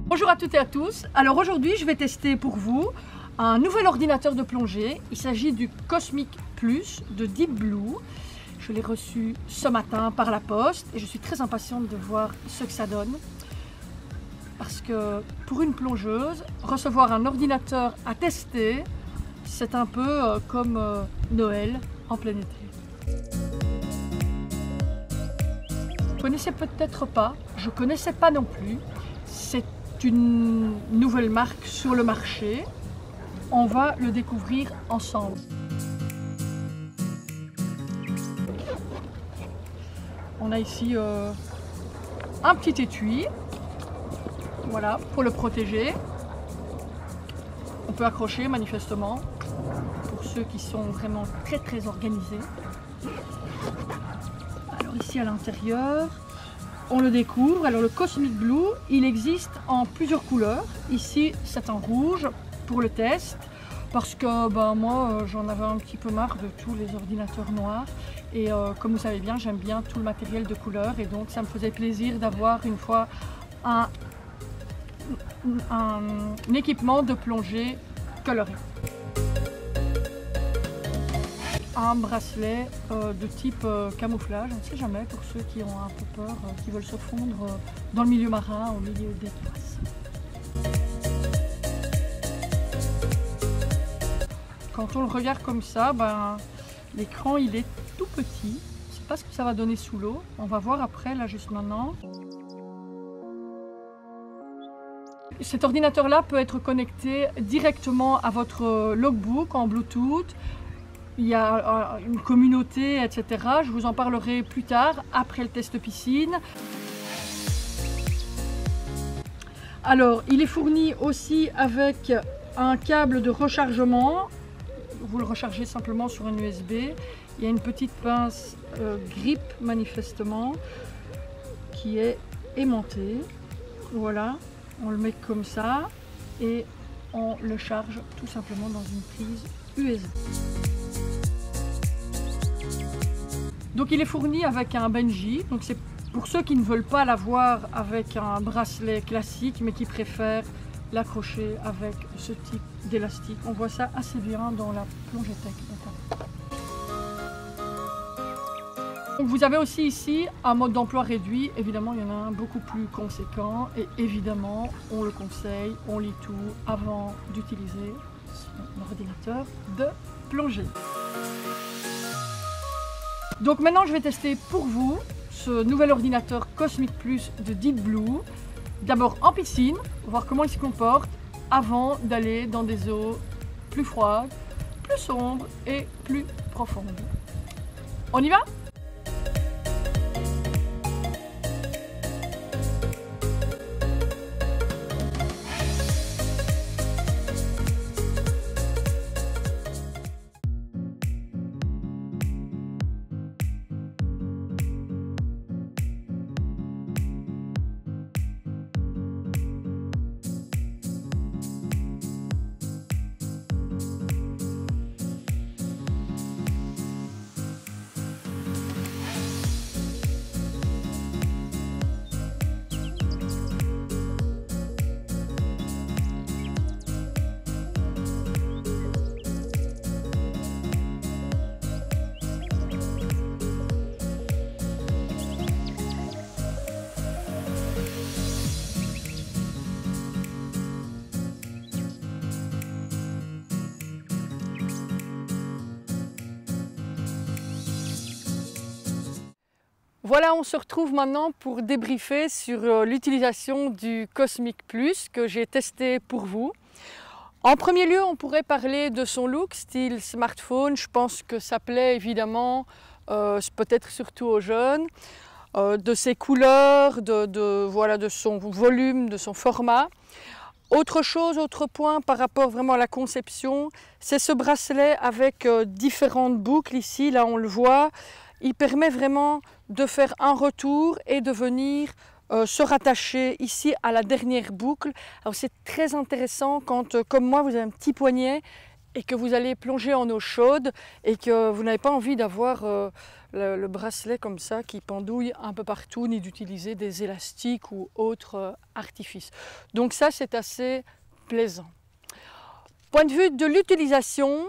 Bonjour à toutes et à tous. Alors aujourd'hui, je vais tester pour vous un nouvel ordinateur de plongée. Il s'agit du Cosmic Plus de Deep Blue. Je l'ai reçu ce matin par la poste et je suis très impatiente de voir ce que ça donne. Parce que pour une plongeuse, recevoir un ordinateur à tester, c'est un peu comme Noël en plein été. Vous ne connaissez peut-être pas, je ne connaissais pas non plus. C'est une nouvelle marque sur le marché. On va le découvrir ensemble. On a ici un petit étui, voilà, pour le protéger. On peut accrocher manifestement pour ceux qui sont vraiment très organisés. Alors ici à l'intérieur, on le découvre. Alors le Cosmic Blue, il existe en plusieurs couleurs. Ici c'est en rouge pour le test parce que moi j'en avais un petit peu marre de tous les ordinateurs noirs et comme vous savez bien, j'aime bien tout le matériel de couleur et donc ça me faisait plaisir d'avoir une fois un équipement de plongée coloré. Un bracelet de type camouflage, on ne sait jamais pour ceux qui ont un peu peur, qui veulent se fondre dans le milieu marin, au milieu des glaces. Quand on le regarde comme ça, l'écran il est tout petit. Je ne sais pas ce que ça va donner sous l'eau. On va voir après, là juste maintenant. Cet ordinateur-là peut être connecté directement à votre logbook en Bluetooth. Il y a une communauté, etc. Je vous en parlerai plus tard, après le test piscine. Alors, il est fourni aussi avec un câble de rechargement. Vous le rechargez simplement sur un USB. Il y a une petite pince grip, manifestement, qui est aimantée. Voilà, on le met comme ça et on le charge tout simplement dans une prise USB. Donc il est fourni avec un bungee, donc c'est pour ceux qui ne veulent pas l'avoir avec un bracelet classique mais qui préfèrent l'accrocher avec ce type d'élastique. On voit ça assez bien dans la plongée tech notamment. Vous avez aussi ici un mode d'emploi réduit, évidemment il y en a un beaucoup plus conséquent et évidemment on le conseille, on lit tout avant d'utiliser son ordinateur de plongée. Donc maintenant je vais tester pour vous ce nouvel ordinateur Cosmic Plus de Deep Blue. D'abord en piscine, voir comment il se comporte avant d'aller dans des eaux plus froides, plus sombres et plus profondes. On y va ? Voilà, on se retrouve maintenant pour débriefer sur l'utilisation du Cosmic Plus que j'ai testé pour vous. En premier lieu, on pourrait parler de son look, style smartphone. Je pense que ça plaît évidemment, peut-être surtout aux jeunes, de ses couleurs, de son volume, de son format. Autre chose, autre point par rapport vraiment à la conception, c'est ce bracelet avec différentes boucles ici, là on le voit. Il permet vraiment de faire un retour et de venir se rattacher ici à la dernière boucle. Alors c'est très intéressant quand, comme moi, vous avez un petit poignet et que vous allez plonger en eau chaude et que vous n'avez pas envie d'avoir le bracelet comme ça qui pendouille un peu partout, ni d'utiliser des élastiques ou autres artifices. Donc ça, c'est assez plaisant. Point de vue de l'utilisation,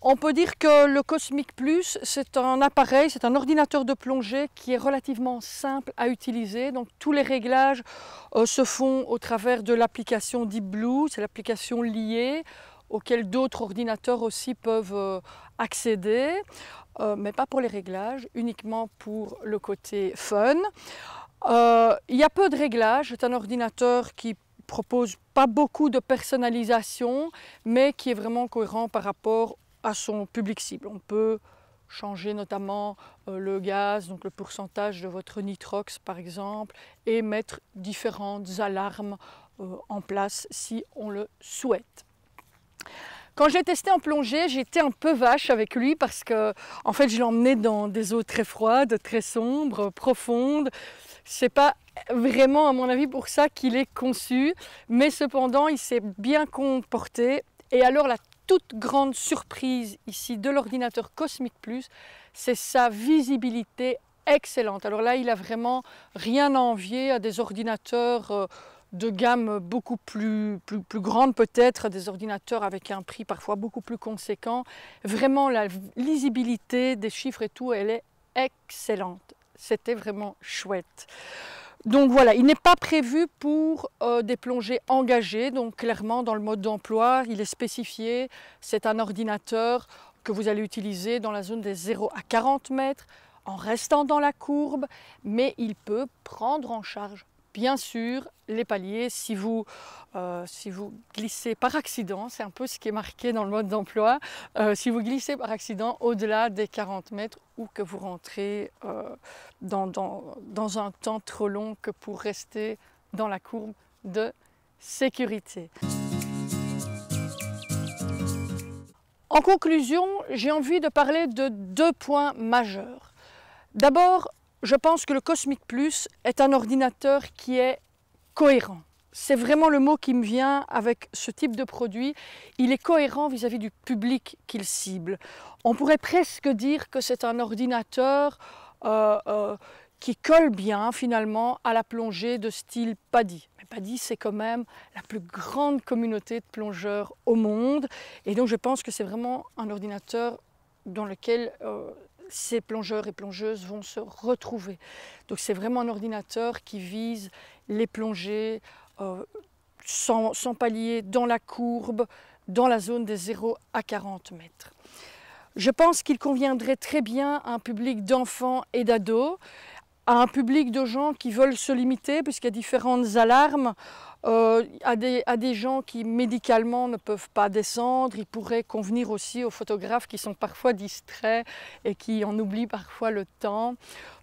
on peut dire que le Cosmic Plus, c'est un appareil, c'est un ordinateur de plongée qui est relativement simple à utiliser. Donc tous les réglages se font au travers de l'application Deep Blue, c'est l'application liée auquel d'autres ordinateurs aussi peuvent accéder, mais pas pour les réglages, uniquement pour le côté fun. Il y a peu de réglages, c'est un ordinateur qui propose pas beaucoup de personnalisation, mais qui est vraiment cohérent par rapport à son public cible. On peut changer notamment le gaz, donc le pourcentage de votre nitrox par exemple, et mettre différentes alarmes en place si on le souhaite. Quand je l'ai testé en plongée, j'étais un peu vache avec lui parce que en fait, je l'ai emmené dans des eaux très froides, très sombres, profondes. C'est pas vraiment, à mon avis, pour ça qu'il est conçu, mais cependant, il s'est bien comporté. Et alors, la toute grande surprise ici de l'ordinateur Cosmic Plus, c'est sa visibilité excellente. Alors là, il a vraiment rien à envier à des ordinateurs de gamme beaucoup plus grande peut-être, des ordinateurs avec un prix parfois beaucoup plus conséquent. Vraiment, la lisibilité des chiffres et tout, elle est excellente. C'était vraiment chouette. Donc voilà, il n'est pas prévu pour des plongées engagées, donc clairement dans le mode d'emploi, il est spécifié, c'est un ordinateur que vous allez utiliser dans la zone des 0 à 40 mètres, en restant dans la courbe, mais il peut prendre en charge, bien sûr, les paliers si vous glissez par accident, c'est un peu ce qui est marqué dans le mode d'emploi, si vous glissez par accident au-delà des 40 mètres ou que vous rentrez dans un temps trop long que pour rester dans la courbe de sécurité. En conclusion, j'ai envie de parler de deux points majeurs. D'abord, je pense que le Cosmic Plus est un ordinateur qui est cohérent. C'est vraiment le mot qui me vient avec ce type de produit. Il est cohérent vis-à-vis du public qu'il cible. On pourrait presque dire que c'est un ordinateur qui colle bien finalement à la plongée de style PADI. Mais PADI, c'est quand même la plus grande communauté de plongeurs au monde. Et donc je pense que c'est vraiment un ordinateur dans lequel ces plongeurs et plongeuses vont se retrouver. Donc c'est vraiment un ordinateur qui vise les plongées sans palier, dans la courbe, dans la zone des 0 à 40 mètres. Je pense qu'il conviendrait très bien à un public d'enfants et d'ados, à un public de gens qui veulent se limiter, puisqu'il y a différentes alarmes, à des gens qui médicalement ne peuvent pas descendre. Il pourrait convenir aussi aux photographes qui sont parfois distraits et qui en oublient parfois le temps.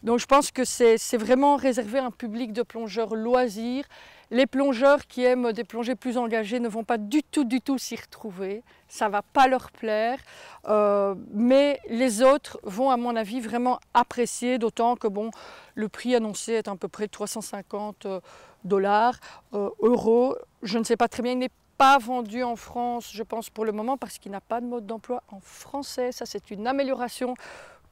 Donc je pense que c'est vraiment réservé à un public de plongeurs loisirs. Les plongeurs qui aiment des plongées plus engagées ne vont pas du tout s'y retrouver. Ça ne va pas leur plaire. Mais les autres vont, à mon avis, vraiment apprécier, d'autant que bon, le prix annoncé est à peu près 350 euros. Je ne sais pas très bien, il n'est pas vendu en France, je pense, pour le moment, parce qu'il n'a pas de mode d'emploi en français. Ça, c'est une amélioration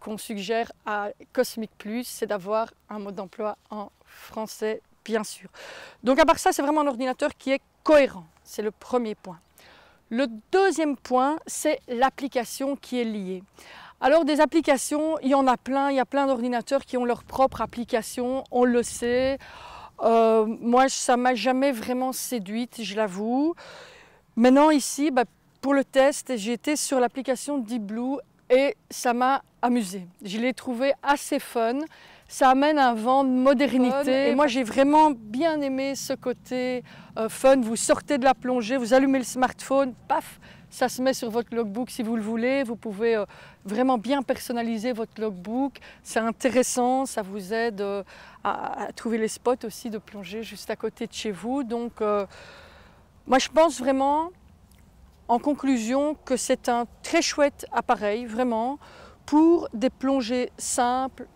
qu'on suggère à Cosmic Plus, c'est d'avoir un mode d'emploi en français, bien sûr. Donc à part ça, c'est vraiment un ordinateur qui est cohérent. C'est le premier point. Le deuxième point, c'est l'application qui est liée. Alors des applications, il y en a plein. Il y a plein d'ordinateurs qui ont leur propre application, on le sait. Moi, ça ne m'a jamais vraiment séduite, je l'avoue. Maintenant ici, pour le test, j'ai été sur l'application Deep Blue et ça m'a amusée. Je l'ai trouvé assez fun. Ça amène un vent de modernité. Et moi, j'ai vraiment bien aimé ce côté fun. Vous sortez de la plongée, vous allumez le smartphone, paf, ça se met sur votre logbook si vous le voulez. Vous pouvez vraiment bien personnaliser votre logbook. C'est intéressant, ça vous aide à trouver les spots aussi de plongée juste à côté de chez vous. Donc, moi, je pense vraiment, en conclusion, que c'est un très chouette appareil, vraiment, pour des plongées simples,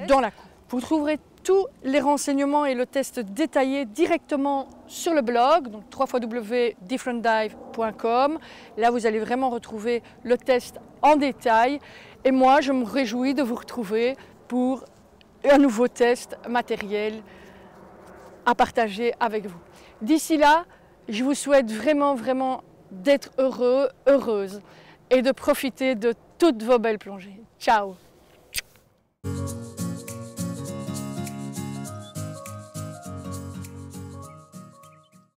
dans la cour. Vous trouverez tous les renseignements et le test détaillé directement sur le blog, donc www.differentdive.com. Là, vous allez vraiment retrouver le test en détail. Et moi, je me réjouis de vous retrouver pour un nouveau test matériel à partager avec vous. D'ici là, je vous souhaite vraiment d'être heureux, heureuse et de profiter de toutes vos belles plongées. Ciao!